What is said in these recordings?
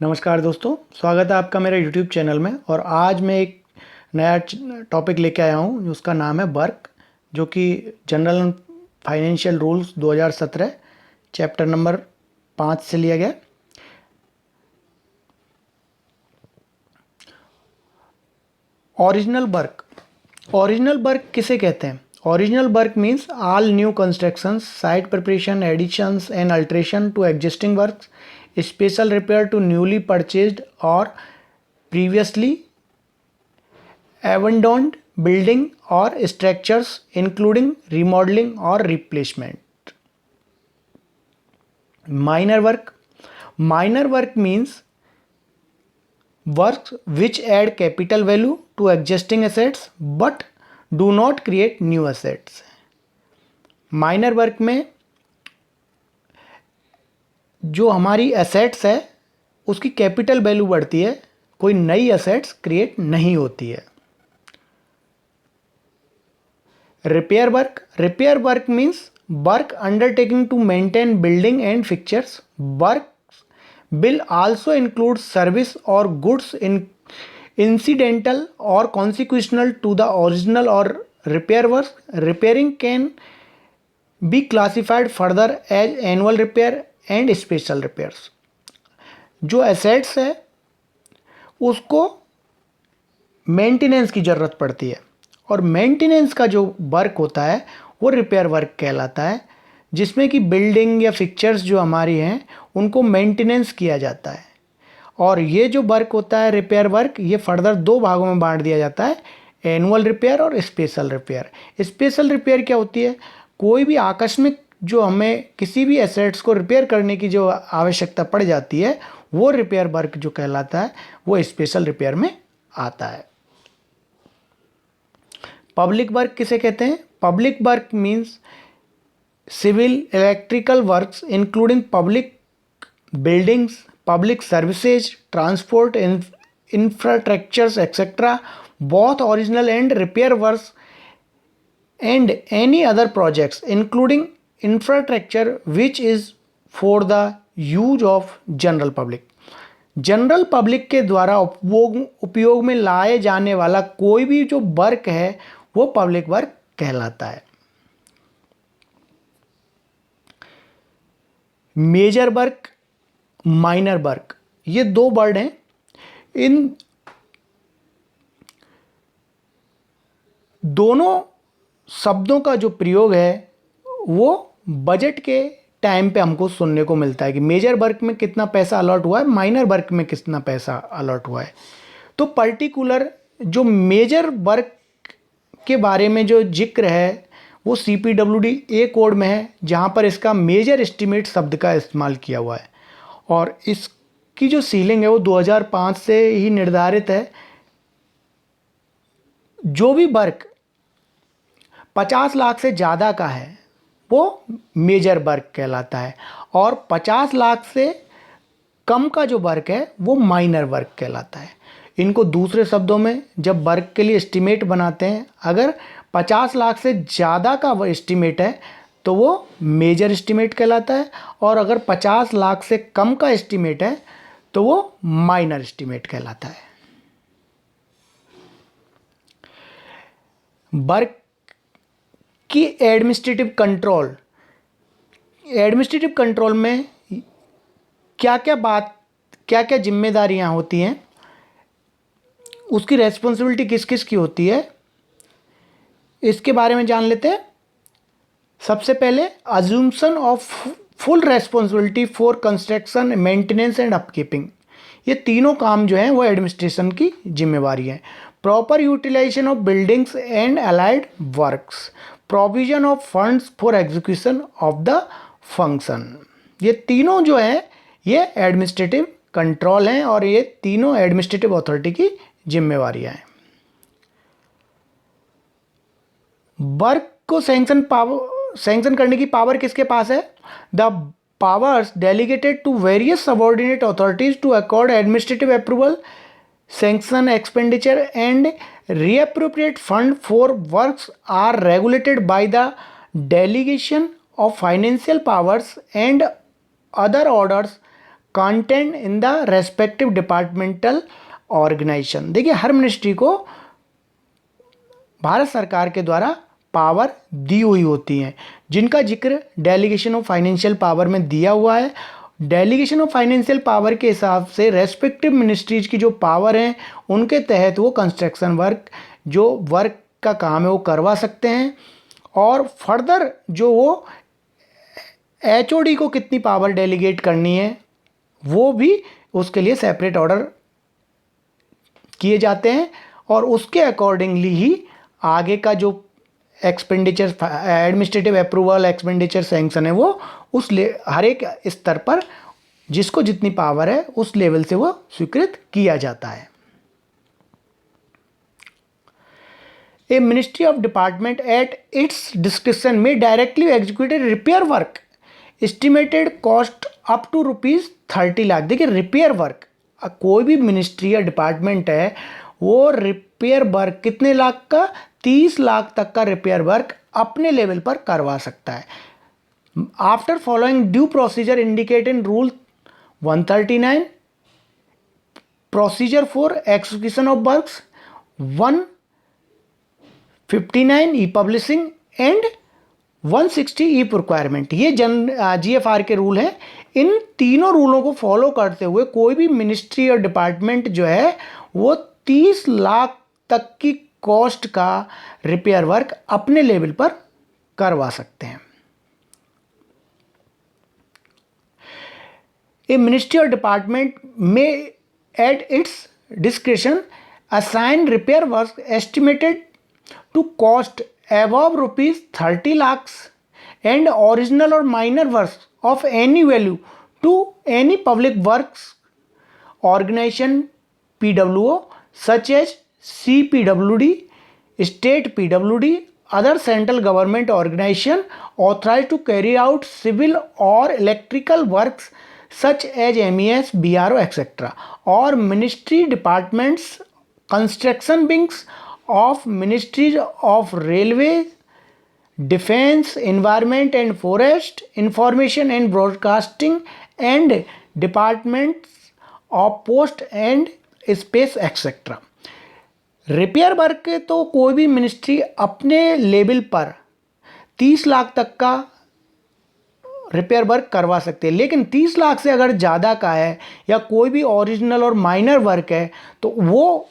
नमस्कार दोस्तों, स्वागत है आपका मेरे YouTube चैनल में। और आज मैं एक नया टॉपिक लेके आया हूँ, उसका नाम है वर्क, जो कि general financial rules 2017 chapter number 5 से लिया गया। ओरिजिनल वर्क किसे कहते हैं? Original work means all new constructions, site preparation, additions and alteration to existing works, special repair to newly purchased और previously abandoned building or structures, including remodeling or replacement. Minor work means works which add capital value to existing assets but do not create new assets. Minor work में जो हमारी assets है उसकी capital value बढ़ती है, कोई नई assets create नहीं होती है। Repair work means work undertaking to maintain building and fixtures. Work will also include service or goods incidental or consequential to the original or repair work. Repairing can be classified further as annual repair and special repairs. जो assets है उसको maintenance की ज़रूरत पड़ती है, और maintenance का जो वर्क होता है वो रिपेयर वर्क कहलाता है, जिसमें कि बिल्डिंग या फिक्चर्स जो हमारी हैं उनको मेंटेनेंस किया जाता है। और ये जो वर्क होता है रिपेयर वर्क, ये फर्दर दो भागों में बांट दिया जाता है, एनुअल रिपेयर और स्पेशल रिपेयर। स्पेशल रिपेयर क्या होती है? कोई भी आकस्मिक जो हमें किसी भी एसेट्स को रिपेयर करने की जो आवश्यकता पड़ जाती है, वो रिपेयर वर्क जो कहलाता है वो स्पेशल रिपेयर में आता है। पब्लिक वर्क किसे कहते हैं? Public work means civil electrical works including public buildings, public services, transport infrastructures, etc. Both original and repair works and any other projects including infrastructure which is for the use of general public. General public के द्वारा उपयोग में लाए जाने वाला कोई भी जो वर्क है वो पब्लिक वर्क कहलाता है। मेजर वर्क, माइनर वर्क, ये दो वर्ड हैं। इन दोनों शब्दों का जो प्रयोग है वो बजट के टाइम पे हमको सुनने को मिलता है कि मेजर वर्क में कितना पैसा अलॉट हुआ है, माइनर वर्क में कितना पैसा अलॉट हुआ है। तो पर्टिकुलर जो मेजर वर्क के बारे में जो जिक्र है वो CPWD ए कोड में है, जहाँ पर इसका मेजर एस्टीमेट शब्द का इस्तेमाल किया हुआ है। और इसकी जो सीलिंग है वो 2005 से ही निर्धारित है। जो भी वर्क 50 लाख से ज़्यादा का है वो मेजर वर्क कहलाता है, और 50 लाख से कम का जो वर्क है वो माइनर वर्क कहलाता है। इनको दूसरे शब्दों में जब वर्क के लिए एस्टीमेट बनाते हैं, अगर 50 लाख से ज़्यादा का वो एस्टीमेट है तो वो मेजर एस्टीमेट कहलाता है, और अगर 50 लाख से कम का एस्टीमेट है तो वो माइनर एस्टीमेट कहलाता है। वर्क की एडमिनिस्ट्रेटिव कंट्रोल में क्या क्या जिम्मेदारियां होती हैं, उसकी रेस्पॉन्सिबिलिटी किस किस की होती है, इसके बारे में जान लेते हैं। सबसे पहले assumption of full responsibility for construction, maintenance and upkeeping. ये तीनों काम जो हैं वो एडमिनिस्ट्रेशन की जिम्मेवारी है। Proper utilisation of buildings and allied works, provision of funds for execution of the function. ये तीनों जो हैं ये एडमिनिस्ट्रेटिव कंट्रोल हैं, और ये तीनों एडमिनिस्ट्रेटिव अथॉरिटी की जिम्मेवारियां हैं। वर्क को सैंक्शन करने की पावर किसके पास है? The powers delegated to various subordinate authorities to accord administrative approval, sanction expenditure and reappropriate fund for works are regulated by the delegation of financial powers and other orders contained in the respective departmental organisation. देखिए हर ministry को भारत सरकार के द्वारा power दी हुई होती हैं, जिनका जिक्र डेलीगेशन ऑफ फाइनेंशियल पावर में दिया हुआ है। डेलीगेशन ऑफ फाइनेंशियल पावर के हिसाब से रेस्पेक्टिव मिनिस्ट्रीज की जो पावर हैं उनके तहत वो कंस्ट्रक्शन वर्क, जो वर्क का काम है वो करवा सकते हैं। और फर्दर जो वो एचओडी को कितनी पावर डेलीगेट करनी है वो भी उसके लिए सेपरेट ऑर्डर किए जाते हैं, और उसके अकॉर्डिंगली ही आगे का जो expenditure, administrative approval, expenditure sanction है वो उस हर एक स्तर पर जिसको जितनी पावर है उस लेवल से वो स्वीकृत किया जाता है। A ministry of department at its description में directly executed repair work estimated cost up to ₹30 lakh. देखिए रिपेयर वर्क, कोई भी मिनिस्ट्री या डिपार्टमेंट है वो रिपेयर वर्क कितने लाख का, 30 लाख तक का रिपेयर वर्क अपने लेवल पर करवा सकता है। After following due procedure indicate in rule 139, procedure for execution of works 159 E publishing and 160 ई प्रोक्वायरमेंट, ये GFR के रूल हैं। इन तीनों रूलों को फॉलो करते हुए कोई भी मिनिस्ट्री और डिपार्टमेंट जो है वो 30 लाख तक की कॉस्ट का रिपेयर वर्क अपने लेवल पर करवा सकते हैं। ए मिनिस्ट्री और डिपार्टमेंट में eight its description assign repair work estimated to cost above ₹30 lakhs and original or minor works of any value to any public works organization PWO such as CPWD, state PWD, other central government organization authorized to carry out civil or electrical works such as MES, BRO, etc. or ministry departments, construction wings of ministries of railway, defense, environment and forest, information and broadcasting and departments of post and space etc. Repair work तो कोई भी ministry अपने level पर 30 लाख तक का repair work करवा सकते हैं, लेकिन 30 लाख से अगर ज़्यादा का है या कोई भी ओरिजिनल और माइनर वर्क है तो वो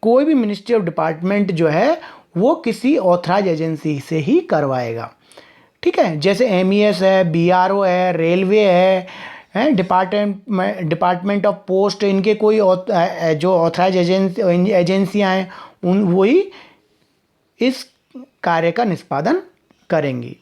कोई भी मिनिस्ट्री ऑफ डिपार्टमेंट जो है वो किसी ऑथराइज एजेंसी से ही करवाएगा। ठीक है, जैसे MES है, BRO है, रेलवे है, डिपार्टमेंट ऑफ पोस्ट, इनके कोई जो ऑथराइज एजेंसियां हैं उन वही इस कार्य का निष्पादन करेंगी।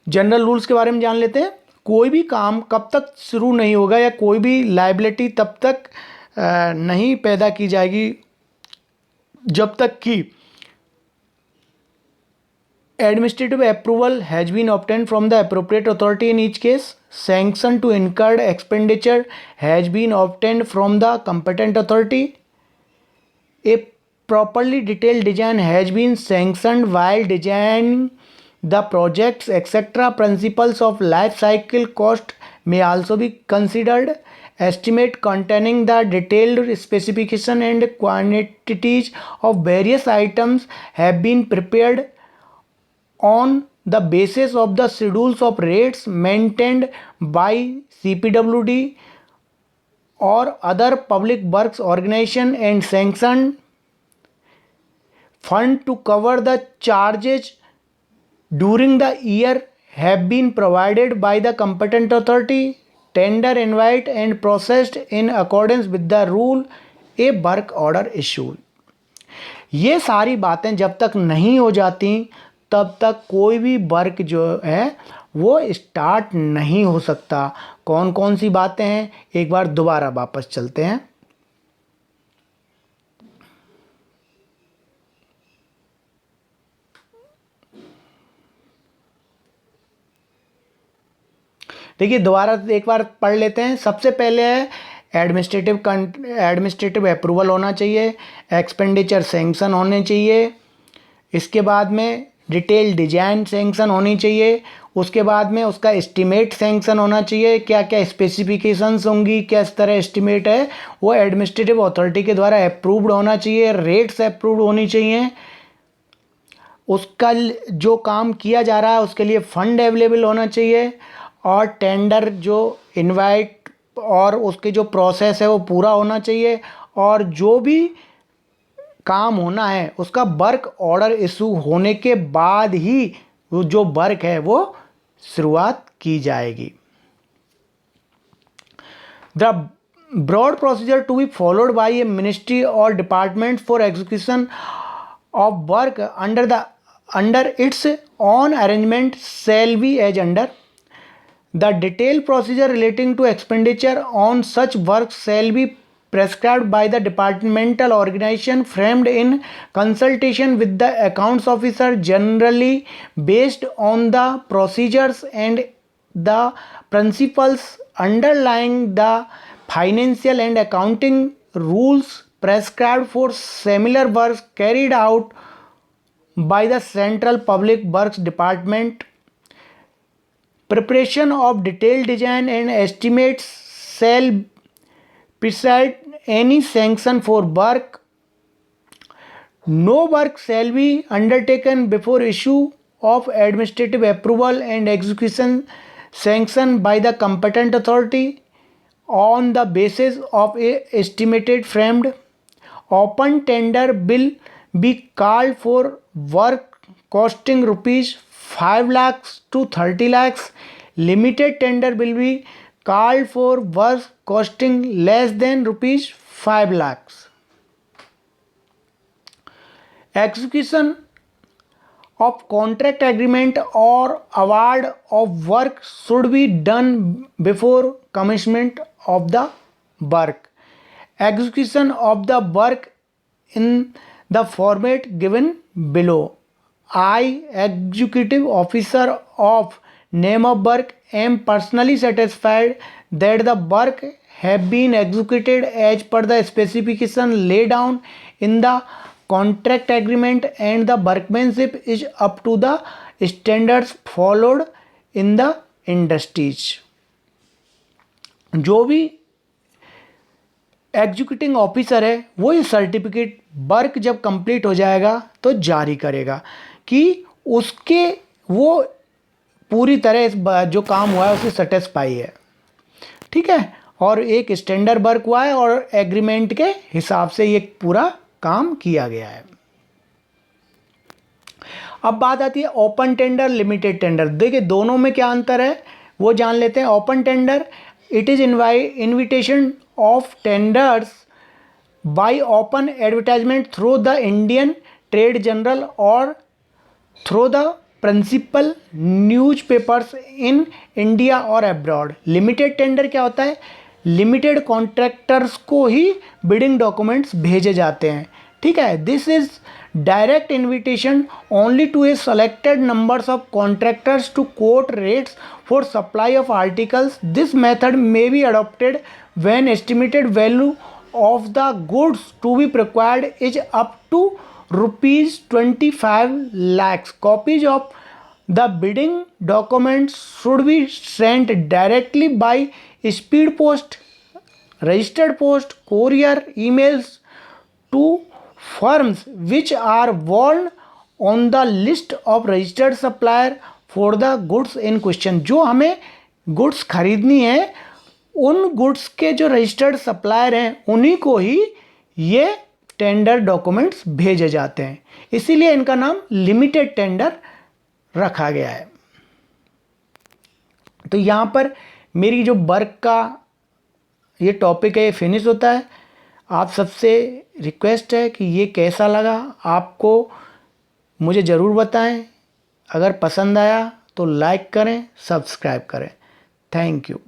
जनरल रूल्स के बारे में जान लेते हैं। कोई भी काम कब तक शुरू नहीं होगा या कोई भी लायबिलिटी तब तक नहीं पैदा की जाएगी जब तक कि administrative approval has been obtained from the appropriate authority in each case, sanction to incurred expenditure has been obtained from the competent authority, a properly detailed design has been sanctioned while designing the projects etc. Principles of life cycle cost may also be considered. Estimate containing the detailed specification and quantities of various items have been prepared on the basis of the schedules of rates maintained by CPWD or other public works organization, and sanctioned fund to cover the charges during the year have been provided by the competent authority. Tender invite and processed in accordance with the rule, a work order issued. ये सारी बातें जब तक नहीं हो जाती तब तक कोई भी वर्क जो है वो स्टार्ट नहीं हो सकता। कौन कौन सी बातें हैं, एक बार दोबारा वापस चलते हैं। देखिए दोबारा एक बार पढ़ लेते हैं। सबसे पहले है एडमिनिस्ट्रेटिव अप्रूवल होना चाहिए, एक्सपेंडिचर सैंक्शन होने चाहिए, इसके बाद में डिटेल डिजाइन सैंक्शन होनी चाहिए, उसके बाद में उसका एस्टिमेट सैंक्शन होना चाहिए, क्या क्या स्पेसिफिकेशंस होंगी, किस तरह एस्टिमेट है वो एडमिनिस्ट्रेटिव अथॉरिटी के द्वारा अप्रूव्ड होना चाहिए, रेट्स अप्रूव्ड होनी चाहिए, उसका जो काम किया जा रहा है उसके लिए फंड अवेलेबल होना चाहिए, और टेंडर जो इनवाइट और उसके जो प्रोसेस है वो पूरा होना चाहिए, और जो भी काम होना है उसका वर्क ऑर्डर इशू होने के बाद ही वो जो वर्क है वो शुरुआत की जाएगी। The broad procedure to be followed by a ministry और department for execution of work under its own arrangement shall be as under. The detailed procedure relating to expenditure on such work shall be prescribed by the departmental organization framed in consultation with the accounts officer, generally based on the procedures and the principles underlying the financial and accounting rules prescribed for similar works carried out by the Central Public Works Department. Preparation of detailed design and estimates shall precede any sanction for work. No work shall be undertaken before issue of administrative approval and execution sanction by the competent authority on the basis of a estimated framed. Open tender will be called for work costing rupees 5 lakhs to 30 lakhs. Limited tender will be called for work costing less than rupees 5 lakhs. Execution of contract agreement or award of work should be done before commencement of the work. Execution of the work in the format given below. I, executive officer of name of work, am personally satisfied that the work have been executed as per the specification laid down in the contract agreement and the workmanship is up to the standards followed in the industries. जो भी executing officer है वो ये certificate work जब complete हो जाएगा तो जारी करेगा कि उसके वो पूरी तरह इस जो काम हुआ है उसे सेटिस्फाई है, ठीक है, और एक स्टैंडर्ड वर्क हुआ है और एग्रीमेंट के हिसाब से ये पूरा काम किया गया है। अब बात आती है ओपन टेंडर, लिमिटेड टेंडर। देखिए दोनों में क्या अंतर है वो जान लेते हैं। Open tender, it is invitation of tenders by open advertisement through the Indian Trade Journal और through the principal newspapers in India और अब्रॉड। लिमिटेड टेंडर क्या होता है, लिमिटेड कॉन्ट्रैक्टर्स को ही बिडिंग डॉक्यूमेंट्स भेजे जाते हैं, ठीक है। This is direct invitation only to a selected numbers of contractors to quote rates for supply of articles. This method may be adopted when estimated value of the goods to be procured is up to rupees 25 lakhs. Copies of the bidding documents should be sent directly by speed post, registered post, courier, emails to firms which are warned on the list of registered supplier for the goods in question. जो हमें goods खरीदनी है उन goods के जो registered supplier हैं उन्हीं को ही ये टेंडर डॉक्यूमेंट्स भेजे जाते हैं, इसीलिए इनका नाम लिमिटेड टेंडर रखा गया है। तो यहाँ पर मेरी जो वर्क का ये टॉपिक है ये फिनिश होता है। आप सबसे रिक्वेस्ट है कि ये कैसा लगा आपको मुझे ज़रूर बताएं। अगर पसंद आया तो लाइक करें, सब्सक्राइब करें। Thank you.